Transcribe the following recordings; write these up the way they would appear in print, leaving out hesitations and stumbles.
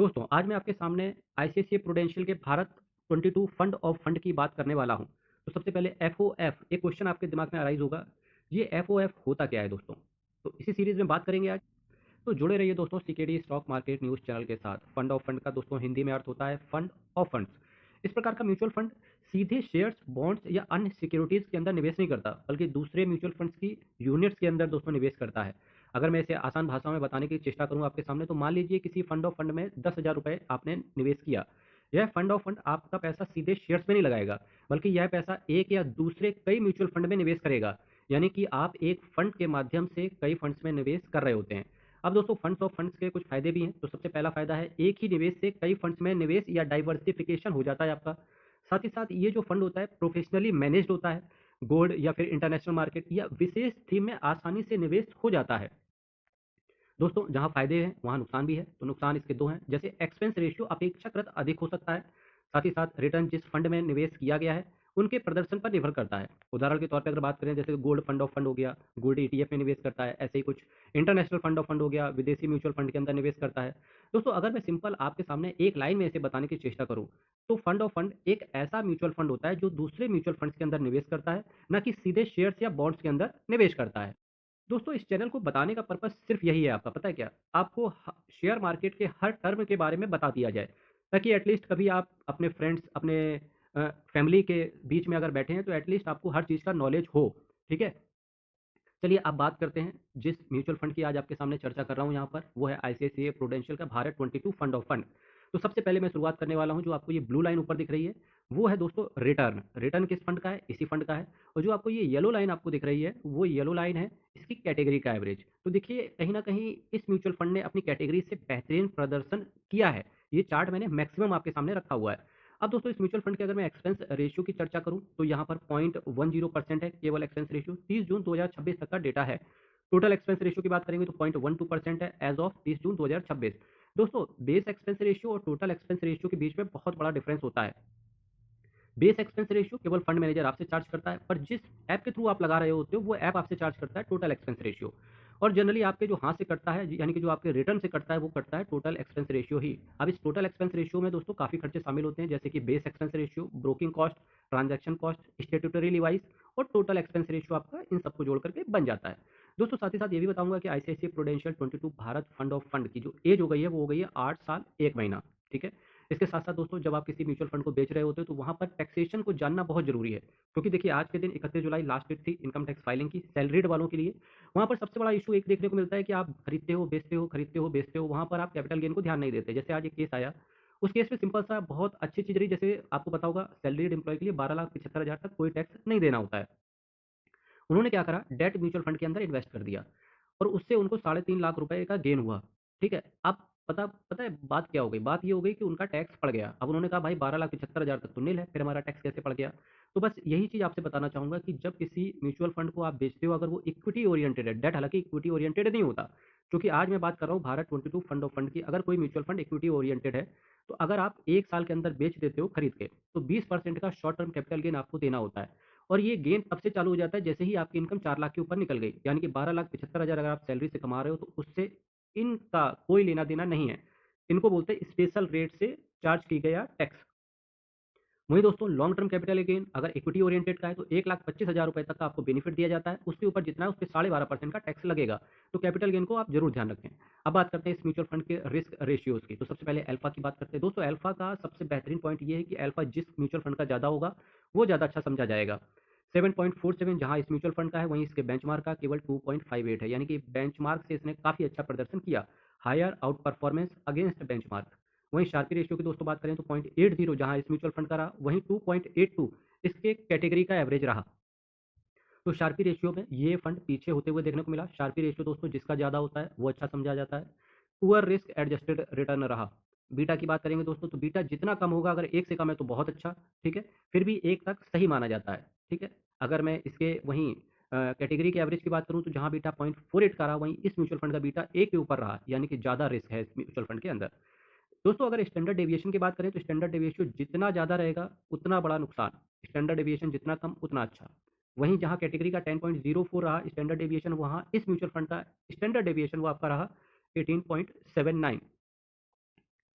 दोस्तों, आज मैं आपके सामने आईसीआईसीआई प्रूडेंशियल के भारत 22 फंड ऑफ फंड की बात करने वाला हूँ। तो सबसे पहले एफओएफ एक क्वेश्चन आपके दिमाग में अराइज़ होगा, ये एफओएफ होता क्या है दोस्तों? तो इसी सीरीज़ में बात करेंगे आज। तो जुड़े रहिए दोस्तों CKD stock market news channel के साथ। फंड ऑफ फंड का दोस्तों हिंदी में अर्थ होता है फंड ऑफ फंड्स। इस प्रकार का म्यूचुअल फंड सीधे शेयर्स, बॉन्ड्स या अन्य सिक्योरिटीज़ के अंदर निवेश नहीं करता, बल्कि दूसरे म्यूचुअल फंड्स की यूनिट्स के अंदर दोस्तों निवेश करता है। अगर मैं इसे आसान भाषा में बताने की चेष्टा करूँ आपके सामने, तो मान लीजिए किसी फंड ऑफ फंड में 10,000 रुपए आपने निवेश किया। यह फंड ऑफ फंड आपका पैसा सीधे शेयर्स में नहीं लगाएगा, बल्कि यह पैसा एक या दूसरे कई म्यूचुअल फंड में निवेश करेगा। यानी कि आप एक फंड के माध्यम से कई फंड्स में निवेश कर रहे होते हैं। अब दोस्तों, फंड्स ऑफ फंड्स के कुछ फायदे भी हैं। तो सबसे पहला फायदा है, एक ही निवेश से कई फंड्स में निवेश या डाइवर्सिफिकेशन हो जाता है आपका। साथ ही साथ ये जो फंड होता है प्रोफेशनली मैनेज्ड होता है। गोल्ड या फिर इंटरनेशनल मार्केट या विशेष थीम में आसानी से निवेश हो जाता है। दोस्तों, जहाँ फ़ायदे हैं, वहाँ नुकसान भी है। तो नुकसान इसके 2 हैं, जैसे एक्सपेंस रेशियो अपेक्षाकृत अधिक हो सकता है। साथ ही साथ रिटर्न जिस फंड में निवेश किया गया है, उनके प्रदर्शन पर निर्भर करता है। उदाहरण के तौर पे अगर बात करें, जैसे गोल्ड फंड ऑफ फंड हो गया, गोल्ड ईटीएफ में निवेश करता है, ऐसे ही कुछ इंटरनेशनल फंड ऑफ फंड हो गया, विदेशी म्यूचुअल फंड के अंदर निवेश करता है। दोस्तों, अगर मैं सिंपल आपके सामने एक लाइन में इसे बताने की चेष्टा करूँ, तो फंड ऑफ फंड एक ऐसा म्यूचुअल फंड होता है जो दूसरे म्यूचुअल फंड्स के अंदर निवेश करता है, ना कि सीधे शेयर्स या बॉन्ड्स के अंदर निवेश करता है। दोस्तों, इस चैनल को बताने का पर्पस सिर्फ यही है आपका, पता है क्या? आपको शेयर मार्केट के हर टर्म के बारे में बता दिया जाए, ताकि एटलीस्ट कभी आप अपने फ्रेंड्स, अपने फैमिली के बीच में अगर बैठे हैं, तो एटलीस्ट आपको हर चीज़ का नॉलेज हो। ठीक है? चलिए अब बात करते हैं जिस म्यूचुअल फंड की आज आपके सामने चर्चा कर रहा हूँ यहाँ पर, वो है आईसीआईसीआई प्रूडेंशियल का भारत 22 फंड ऑफ फंड। तो सबसे पहले मैं शुरुआत करने वाला हूँ, जो आपको ये ब्लू लाइन ऊपर दिख रही है, वो है दोस्तों रिटर्न। रिटर्न किस फंड का है? इसी फंड का है। और जो आपको ये येलो लाइन आपको दिख रही है, वो येलो लाइन है इसकी कैटेगरी का एवरेज। तो देखिए, कहीं ना कहीं इस म्यूचुअल फंड ने अपनी कैटेगरी से बेहतरीन प्रदर्शन किया है। ये चार्ट मैंने मैक्सिमम आपके सामने रखा हुआ है। अब दोस्तों, इस म्यूचुअल फंड के अगर मैं एक्सपेंस रेशियो की चर्चा करूं, तो यहाँ पर 0.10% है केवल एक्सपेंस रेशियो। 30 जून 2026 तक का डेटा है। टोटल एक्सपेंस रेशियो की बात करेंगे तो 0.12% है एज ऑफ 30 जून 2026। दोस्तों, बेस एक्सपेंस रेशियो और टोटल एक्सपेंस रेशियो के बीच में बहुत बड़ा डिफरेंस होता है। बेस एक्सपेंस रेशियो केवल फंड मैनेजर आपसे चार्ज करता है, पर जिस ऐप के थ्रू आप लगा रहे होते हो, वो ऐप आपसे चार्ज करता है टोटल एक्सपेंस रेशियो। और जनरली आपके जो हाथ से कटता है, यानी कि जो आपके रिटर्न से कटता है, वो कटता है टोटल एक्सपेंस रेशियो ही। अब इस टोटल एक्सपेंस रेशियो में दोस्तों काफ़ी खर्चे शामिल होते हैं, जैसे कि base expense ratio, broking cost, transaction cost, statutory Levi's और टोटल एक्सपेंस रेशियो आपका इन सबको जोड़ करके बन जाता है। दोस्तों, साथ ही साथ ये भी बताऊंगा कि ICICI prudential 22 Bharat fund of fund की जो एज हो गई है, वो हो गई है 8 साल 1 महीना। ठीक है? इसके साथ-साथ दोस्तों, जब आप किसी म्यूचुअल फंड को बेच रहे होते हो, तो वहाँ पर टैक्सेशन को जानना बहुत ज़रूरी है। क्योंकि देखिए, आज के दिन 31 जुलाई लास्ट डेट थी इनकम टैक्स फाइलिंग की सैलरीड वालों के लिए। वहाँ पर सबसे बड़ा इश्यू एक देखने को मिलता है कि आप खरीदते हो, बेचते हो, खरीदते हो, बेचते हो, वहाँ पर आप कैपिटल गेन को ध्यान नहीं देते। जैसे आज एक केस आया, उस केस में सिंपल सा बहुत अच्छी चीज़ रही, जैसे आपको पता होगा सैलरीड एम्प्लॉयी के लिए 12,75,000 तक कोई टैक्स नहीं देना होता है। उन्होंने क्या करा, डेट म्यूचुअल फंड के अंदर इन्वेस्ट कर दिया और उससे उनको 3.5 लाख रुपए का गेन हुआ। ठीक है? अब पता पता है बात क्या हो गई? बात ये हो गई कि उनका टैक्स पड़ गया। अब उन्होंने कहा भाई 12,75,000 तक तो निल है, फिर हमारा टैक्स कैसे पड़ गया? तो बस यही चीज़ आपसे बताना चाहूँगा कि जब किसी म्यूचुअल फंड को आप बेचते हो, अगर वो इक्विटी ओरिएंटेड है, डेट हालाँकि इक्विटी ओरिएंटेड नहीं होता। क्योंकि आज मैं बात कर रहा हूँ भारत 22 फंड ऑफ फंड की, अगर कोई म्यूचुअल फंड इक्विटी ओरिएंटेड है, तो अगर आप 1 साल के अंदर बेच देते हो खरीद के, तो 20% का शॉर्ट टर्म कैपिटल गेन आपको देना होता है। और ये गेन तब से चालू हो जाता है जैसे ही आपकी इनकम 4 लाख के ऊपर निकल गई। यानी कि 12,75,000 अगर आप सैलरी से कमा रहे हो, तो उससे इनका कोई लेना-देना नहीं है। इनको बोलते हैं स्पेशल रेट से चार्ज की गया टैक्स। वहीं दोस्तों, लॉन्ग टर्म कैपिटल गेन अगर इक्विटी ओरिएंटेड का है, तो 1,25,000 रुपए तक का आपको बेनिफिट दिया जाता है। उसके ऊपर जितना है, उसपे 12.5% का टैक्स लगेगा। तो कैपिटल गेन को आप ज़रूर ध्यान रखें। अब बात करते हैं इस म्यूचुअल फंड के रिस्क रेशियोज़ की। तो सबसे पहले अल्फा की बात करते हैं। दोस्तों, अल्फा का सबसे बेहतरीन पॉइंट ये है कि अल्फा जिस म्यूचुअल फंड का ज़्यादा होगा, वो ज़्यादा अच्छा समझा जाएगा। 7.47 जहाँ इस म्यूचुअल फंड का है, वहीं इसके बेंचमार्क का केवल 2.58 है। यानी कि बेंचमार्क से इसने काफ़ी अच्छा प्रदर्शन किया। Higher outperformance against benchmark. वहीं शार्पी रेशियो की दोस्तों बात करें, तो 0.80 जहाँ इस म्यूचुअल फंड का रहा, वहीं 2.82 इसके कैटेगरी का एवरेज रहा। तो शार्पी रेशियो में ये फंड पीछे होते हुए देखने को मिला। शार्पी रेशियो दोस्तों जिसका ज़्यादा होता है, वो अच्छा समझा जाता है। पुअर रिस्क एडजस्टेड रिटर्न रहा। बीटा की बात करेंगे दोस्तों, तो बीटा जितना कम होगा, अगर 1 से कम है तो बहुत अच्छा। ठीक है? फिर भी 1 तक सही माना जाता है। ठीक है? अगर मैं इसके वहीं कैटेगरी के एवरेज की बात करूँ, तो जहाँ बीटा 0.48 का रहा, वहीं इस म्यूचुअल फंड का बीटा 1 के ऊपर रहा। यानी कि ज़्यादा रिस्क है इस म्यूचुअल फंड के अंदर। दोस्तों, अगर स्टैंडर्ड डेविएशन की बात करें, तो स्टैंडर्ड डेविएशन जितना ज़्यादा रहेगा, उतना बड़ा नुकसान। स्टैंडर्ड डेविएशन जितना कम, उतना अच्छा। वहीं जहाँ कैटेगरी का 10.04 रहा स्टैंडर्ड डेविएशन, वहाँ इस म्यूचुअल फंड का स्टैंडर्ड डेविएशन वो आपका रहा 18.79।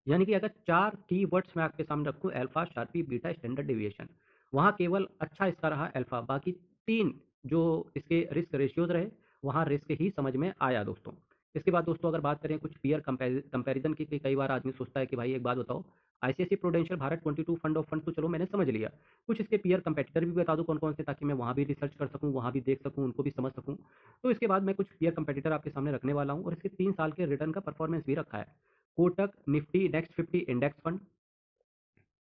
यानी कि अगर 4 कीवर्ड्स मैं आपके सामने रखूँ alpha, sharpy, beta, standard deviation, वहाँ केवल अच्छा इसका रहा अल्फा, बाकी 3 जो इसके रिस्क रेशियोज़ रहे, वहाँ रिस्क ही समझ में आया दोस्तों। इसके बाद दोस्तों अगर बात करें कुछ पीयर कंपैरिज़न की कि कई बार आदमी सोचता है कि भाई एक बात बताओ, ICICI prudential Bharat 22 fund of funds तो चलो मैंने समझ लिया। कुछ इसके पीयर कंपैटिटर भी बता दो कौन-कौन से ताकि मैं वहाँ भी रिसर्च कर सकूँ, वहाँ भी देख सकूँ, उनको भी समझ सकूँ। तो इसके बाद मैं कुछ पीयर कंपैटिटर आपके सामने रखने वाला हूँ और इसके 3 साल के रिटर्न का परफॉर्मेंस भी रखा है। Kotak Nifty next 50 index fund,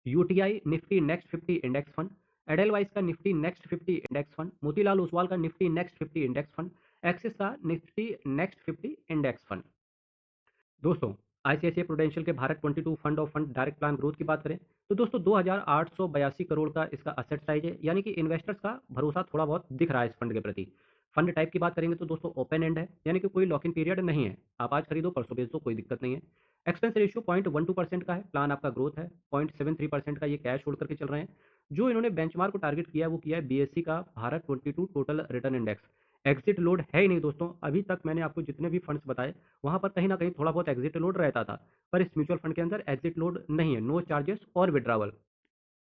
UTI Nifty next 50 index fund, Edelweiss का Nifty next 50 index fund, Motilal Oswal का Nifty next 50 index fund, Axis का निफ्टी नेक्स्ट 50 इंडेक्स फंड। दोस्तों आईसीआईसीआई प्रूडेंशियल के Bharat 22 fund of fund direct plan growth की बात करें तो दोस्तों 2882 करोड़ का इसका असेट साइज है, यानी कि इन्वेस्टर्स का भरोसा थोड़ा बहुत दिख रहा है इस फंड के प्रति। फंड टाइप की बात करेंगे तो दोस्तों ओपन एंड है, यानी कि कोई लॉक इन पीरियड नहीं है, आप आज खरीदो परसों बेच दो कोई दिक्कत नहीं है। एक्सपेंस रेशियो 0.12% का है, प्लान आपका ग्रोथ है, 0.73% का ये कैश होल्ड करके चल रहे हैं। जो इन्होंने बेंचमार्क को टारगेट किया है वो किया है बीएससी का Bharat 22 total return index. Exit load है ही नहीं दोस्तों, अभी तक मैंने आपको जितने भी फंड्स बताए वहाँ पर कहीं न कहीं थोड़ा बहुत एग्जिट लोड रहता था, पर इस म्यूचुअल फंड के अंदर एग्जिट लोड नहीं है, नो चार्जेस और विड्रॉवल।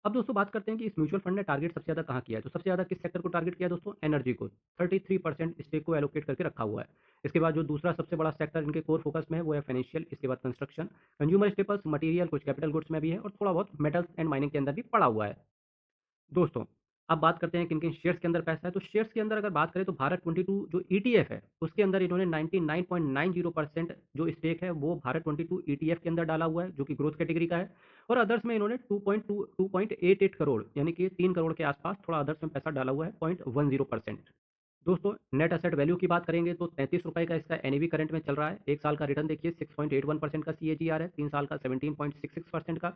अब दोस्तों बात करते हैं कि इस म्यूचुअल फंड ने टारगेट सबसे ज़्यादा कहाँ किया है, तो सबसे ज़्यादा किस सेक्टर को टारगेट किया है दोस्तों? एनर्जी को, 33% स्टेक को एलोकेट करके रखा हुआ है। इसके बाद जो दूसरा सबसे बड़ा सेक्टर इनके कोर फोकस में है वो है फाइनेंशियल, इसके बाद कंस्ट्रक्शन, कंज्यूमर स्टेपल्स, मटेरियल, कुछ कैपिटल गुड्स में भी है और थोड़ा बहुत मेटल्स एंड माइनिंग के अंदर भी पड़ा हुआ है। दोस्तों, अब बात करते हैं किन-किन शेयर्स के अंदर पैसा है, तो शेयर्स के अंदर अगर बात करें तो भारत 22 जो ईटीएफ है, उसके अंदर इन्होंने 99.90% जो स्टेक है वो भारत 22 ईटीएफ के अंदर डाला हुआ है, जो कि ग्रोथ कैटेगरी का है और अदर्स में इन्होंने 2.88 करोड़ यानी कि 3 करोड़ के आस-पास थोड़ा अदर्स में पैसा डाला हुआ है, 0.10%। दोस्तों, नेट एसेट वैल्यू की बात करेंगे तो ₹33 का इसका एनएवी करंट में चल रहा है। 1 साल का रिटर्न देखिए 6.81% का सीएजीआर है, 3 साल का 17.66% का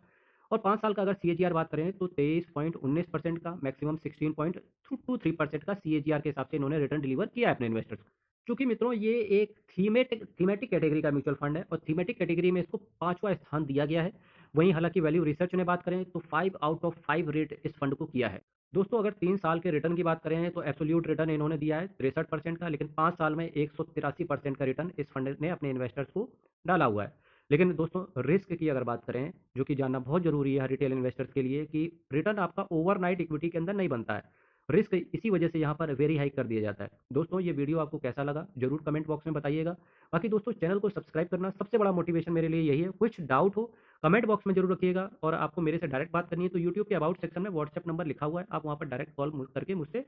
और 5 साल का अगर सीएजीआर बात करें तो 23.19% का, मैक्सिमम 16.23% का सीएजीआर के हिसाब से इन्होंने रिटर्न डिलीवर किया है अपने इन्वेस्टर्स को। चूँकि मित्रों ये एक थीमेटिक कैटेगरी का म्यूचुअल फंड है और थीमेटिक कैटेगरी में इसको 5वाँ स्थान दिया गया है। वहीं हालाँकि वैल्यू रिसर्च में बात करें तो 5 आउट ऑफ 5 रेट इस फंड को किया है। दोस्तों अगर 3 साल के रिटर्न की बात करें तो एब्सोल्यूट रिटर्न इन्होंने दिया है 63% का, लेकिन 5 साल में 183% का रिटर्न इस फंड ने अपने इन्वेस्टर्स को डाला हुआ है। लेकिन दोस्तों रिस्क की अगर बात करें, जो कि जानना बहुत ज़रूरी है रिटेल इन्वेस्टर्स के लिए कि रिटर्न आपका ओवरनाइट इक्विटी के अंदर नहीं बनता है। रिस्क इसी वजह से यहाँ पर वेरी हाई कर दिया जाता है। दोस्तों ये वीडियो आपको कैसा लगा ज़रूर कमेंट बॉक्स में बताइएगा। बाकी दोस्तों चैनल को सब्सक्राइब करना सबसे बड़ा मोटिवेशन मेरे लिए यही है। कुछ डाउट हो कमेंट बॉक्स में ज़रूर रखिएगा और आपको मेरे से डायरेक्ट बात करनी है तो यूट्यूब के अबाउट सेक्शन में व्हाट्सएप नंबर लिखा हुआ है, आप वहाँ पर डायरेक्ट कॉल करके मुझसे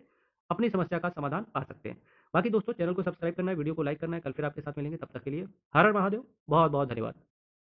अपनी समस्या का समाधान पा सकते हैं। बाकी दोस्तों चैनल को सब्सक्राइब करना है, वीडियो को लाइक करना है। कल फिर आपके साथ मिलेंगे, तब तक के लिए हर हर महादेव। बहुत बहुत धन्यवाद।